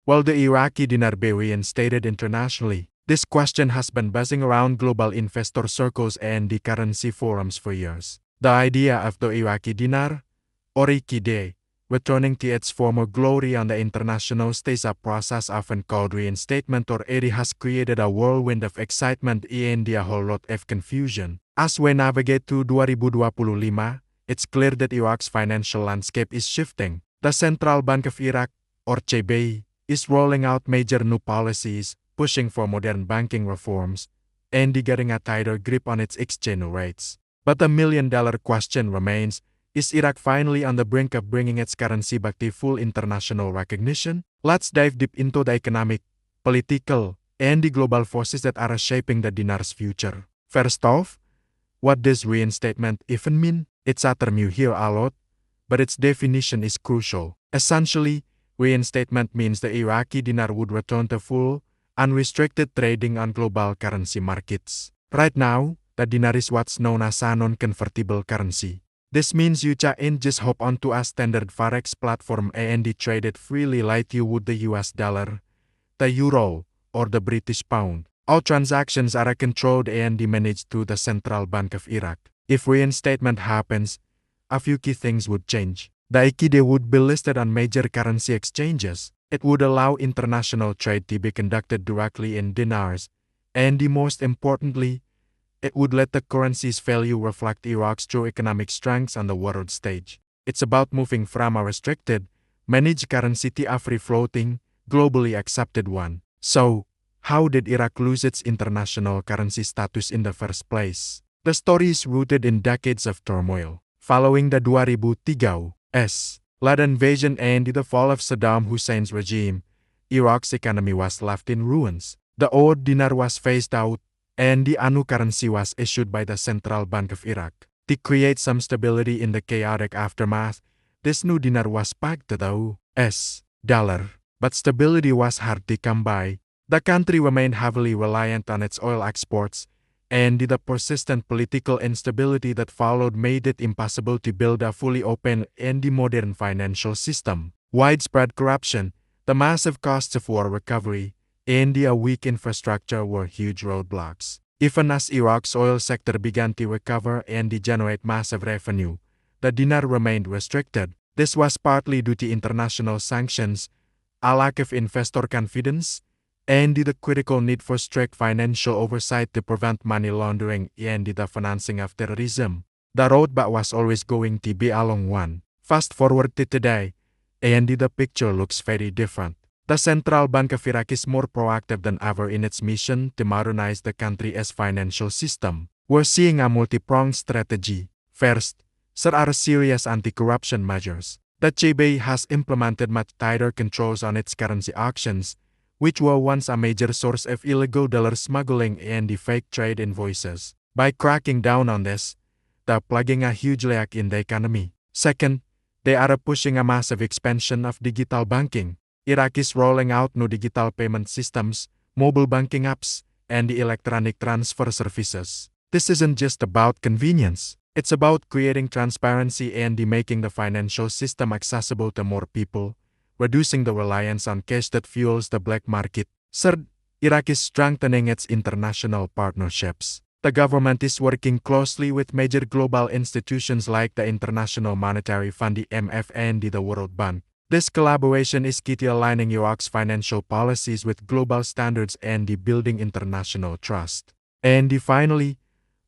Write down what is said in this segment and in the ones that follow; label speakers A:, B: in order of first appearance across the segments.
A: Will the Iraqi dinar be reinstated internationally? This question has been buzzing around global investor circles and the currency forums for years. The idea of the Iraqi dinar, or Iraqi, returning to its former glory on the international stage, a process often called reinstatement or EDI, has created a whirlwind of excitement and a whole lot of confusion. As we navigate through 2025, it's clear that Iraq's financial landscape is shifting. The Central Bank of Iraq, or CBI, is rolling out major new policies, pushing for modern banking reforms, and getting a tighter grip on its exchange rates. But the million-dollar question remains, is Iraq finally on the brink of bringing its currency back to full international recognition? Let's dive deep into the economic, political, and the global forces that are shaping the dinar's future. First off, what does reinstatement even mean? It's a term you hear a lot, but its definition is crucial. Essentially, reinstatement means the Iraqi dinar would return to full, unrestricted trading on global currency markets. Right now, the dinar is what's known as a non-convertible currency. This means you can't just hop onto a standard Forex platform and trade it freely like you would the US dollar, the euro, or the British pound. All transactions are controlled and managed through the Central Bank of Iraq. If reinstatement happens, a few key things would change. The Iraqi would be listed on major currency exchanges. It would allow international trade to be conducted directly in dinars, and most importantly, it would let the currency's value reflect Iraq's true economic strengths on the world stage. It's about moving from a restricted, managed currency to a free-floating, globally accepted one. So, how did Iraq lose its international currency status in the first place? The story is rooted in decades of turmoil. Following the 2003 led invasion and the fall of Saddam Hussein's regime, Iraq's economy was left in ruins. The old dinar was phased out, and the new currency was issued by the Central Bank of Iraq. To create some stability in the chaotic aftermath, this new dinar was pegged to the US dollar. But stability was hard to come by. The country remained heavily reliant on its oil exports, and the persistent political instability that followed made it impossible to build a fully open and modern financial system. Widespread corruption, the massive costs of war recovery, and the weak infrastructure were huge roadblocks. Even as Iraq's oil sector began to recover and generate massive revenue, the dinar remained restricted. This was partly due to international sanctions, a lack of investor confidence, and the critical need for strict financial oversight to prevent money laundering and the financing of terrorism. The road back was always going to be a long one. Fast forward to today, and the picture looks very different. The Central Bank of Iraq is more proactive than ever in its mission to modernize the country's financial system. We're seeing a multi-pronged strategy. First, there are serious anti-corruption measures. The CBI has implemented much tighter controls on its currency auctions, which were once a major source of illegal dollar smuggling and the fake trade invoices. By cracking down on this, they're plugging a huge leak in the economy. Second, they are pushing a massive expansion of digital banking. Iraq is rolling out new digital payment systems, mobile banking apps, and the electronic transfer services. This isn't just about convenience. It's about creating transparency and making the financial system accessible to more people, reducing the reliance on cash that fuels the black market. Third, Iraq is strengthening its international partnerships. The government is working closely with major global institutions like the International Monetary Fund, the IMF, and the World Bank. This collaboration is key to aligning Iraq's financial policies with global standards and building international trust. And finally,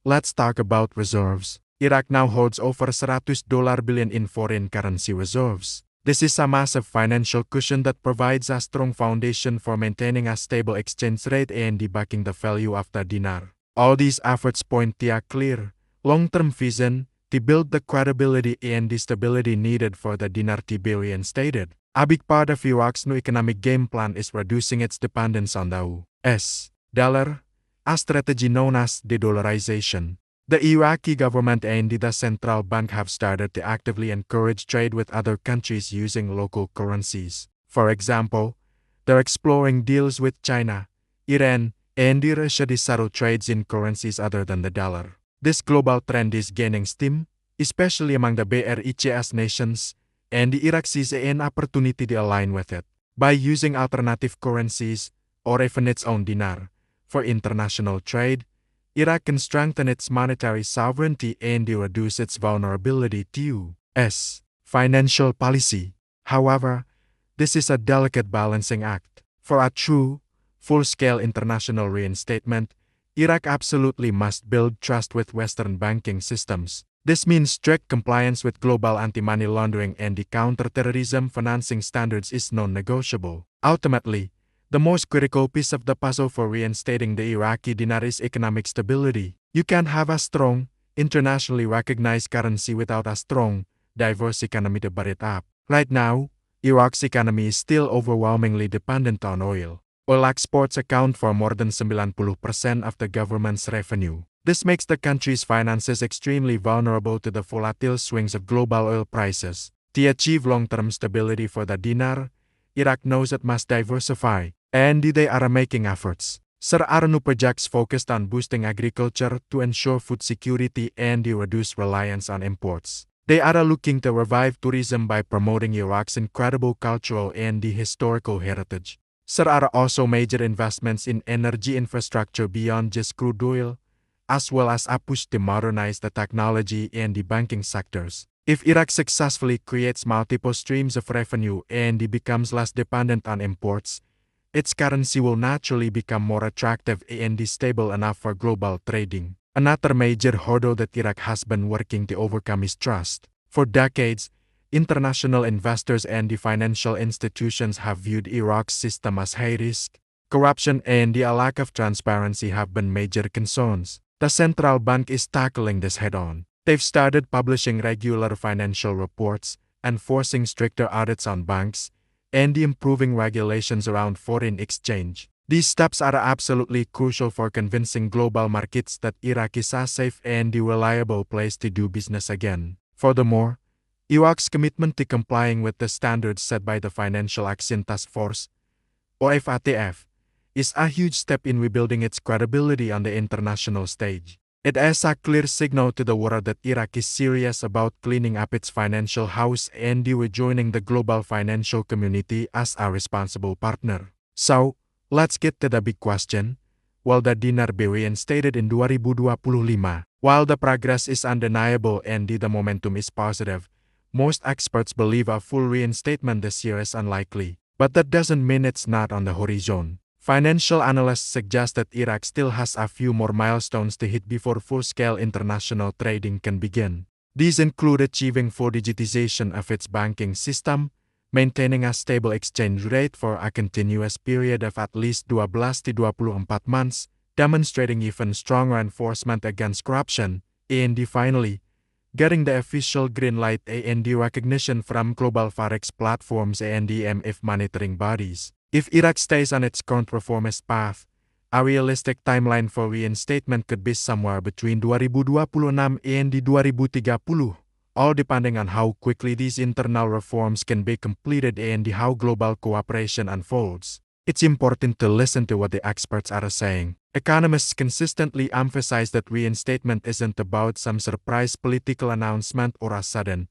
A: let's talk about reserves. Iraq now holds over $100 billion in foreign currency reserves. This is a massive financial cushion that provides a strong foundation for maintaining a stable exchange rate and backing the value of the dinar. All these efforts point to a clear, long-term vision to build the credibility and the stability needed for the dinar to be reinstated. A big part of Iraq's new economic game plan is reducing its dependence on the US dollar, a strategy known as de-dollarization. The Iraqi government and the central bank have started to actively encourage trade with other countries using local currencies. For example, they're exploring deals with China, Iran, and Russia to settle trades in currencies other than the dollar. This global trend is gaining steam, especially among the BRICS nations, and Iraq sees an opportunity to align with it. by using alternative currencies, or even its own dinar, for international trade, Iraq can strengthen its monetary sovereignty and reduce its vulnerability to U.S. financial policy. However, this is a delicate balancing act. For a true, full-scale international reinstatement, Iraq absolutely must build trust with Western banking systems. This means strict compliance with global anti-money laundering and the counter-terrorism financing standards is non-negotiable. Ultimately, the most critical piece of the puzzle for reinstating the Iraqi dinar is economic stability. You can't have a strong, internationally recognized currency without a strong, diverse economy to back it up. Right now, Iraq's economy is still overwhelmingly dependent on oil. Oil exports account for more than 90% of the government's revenue. This makes the country's finances extremely vulnerable to the volatile swings of global oil prices. To achieve long-term stability for the dinar, Iraq knows it must diversify, and they are making efforts. There are new projects focused on boosting agriculture to ensure food security and reduce reliance on imports. They are looking to revive tourism by promoting Iraq's incredible cultural and historical heritage. There are also major investments in energy infrastructure beyond just crude oil, as well as a push to modernize the technology and the banking sectors. If Iraq successfully creates multiple streams of revenue and becomes less dependent on imports, its currency will naturally become more attractive and stable enough for global trading. Another major hurdle that Iraq has been working to overcome is trust. For decades, international investors and the financial institutions have viewed Iraq's system as high risk. Corruption and the lack of transparency have been major concerns. The central bank is tackling this head-on. They've started publishing regular financial reports, enforcing stricter audits on banks, and improving regulations around foreign exchange. These steps are absolutely crucial for convincing global markets that Iraq is a safe and reliable place to do business again. Furthermore, Iraq's commitment to complying with the standards set by the Financial Action Task Force, or FATF, is a huge step in rebuilding its credibility on the international stage. It is a clear signal to the world that Iraq is serious about cleaning up its financial house and rejoining the global financial community as a responsible partner. So, let's get to the big question. Will the dinar be reinstated in 2025? While the progress is undeniable and the momentum is positive, most experts believe a full reinstatement this year is unlikely. But that doesn't mean it's not on the horizon. Financial analysts suggest that Iraq still has a few more milestones to hit before full-scale international trading can begin. These include achieving full digitization of its banking system, maintaining a stable exchange rate for a continuous period of at least 12 to 24 months, demonstrating even stronger enforcement against corruption, and finally, getting the official green light and recognition from global Forex platforms and IMF monitoring bodies. If Iraq stays on its current reformist path, a realistic timeline for reinstatement could be somewhere between 2026 and 2030, all depending on how quickly these internal reforms can be completed and how global cooperation unfolds. It's important to listen to what the experts are saying. Economists consistently emphasize that reinstatement isn't about some surprise political announcement or a sudden,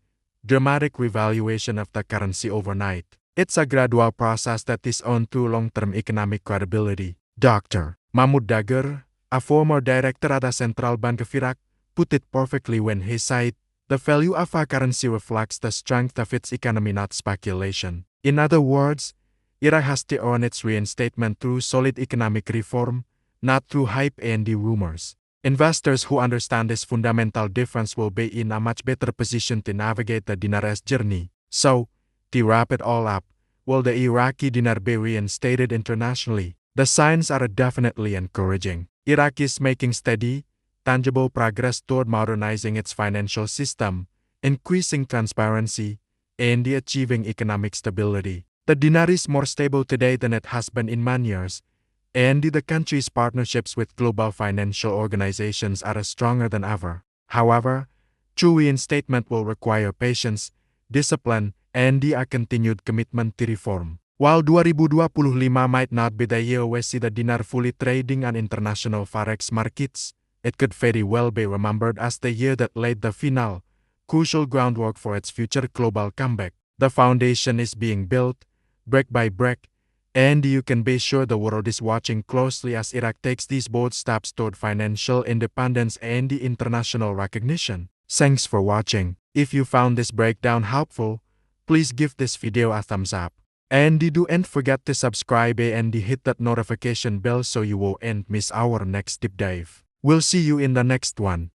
A: dramatic revaluation of the currency overnight. It's a gradual process that is on to long-term economic credibility. Dr. Mahmoud Dagher, a former director at the Central Bank of Iraq, put it perfectly when he said, "The value of a currency reflects the strength of its economy, not speculation." In other words, Iraq has to earn its reinstatement through solid economic reform, not through hype and rumors. Investors who understand this fundamental difference will be in a much better position to navigate the dinar's journey. So, to wrap it all up, will the Iraqi dinar be reinstated internationally? The signs are definitely encouraging. Iraq is making steady, tangible progress toward modernizing its financial system, increasing transparency, and achieving economic stability. The dinar is more stable today than it has been in many years, and the country's partnerships with global financial organizations are stronger than ever. However, true reinstatement will require patience, discipline, and a continued commitment to reform. While 2025 might not be the year we see the dinar fully trading on international Forex markets, it could very well be remembered as the year that laid the final, crucial groundwork for its future global comeback. The foundation is being built, brick by brick, and you can be sure the world is watching closely as Iraq takes these bold steps toward financial independence and the international recognition. Thanks for watching. If you found this breakdown helpful, please give this video a thumbs up. And don't forget to subscribe and hit that notification bell so you won't miss our next deep dive. We'll see you in the next one.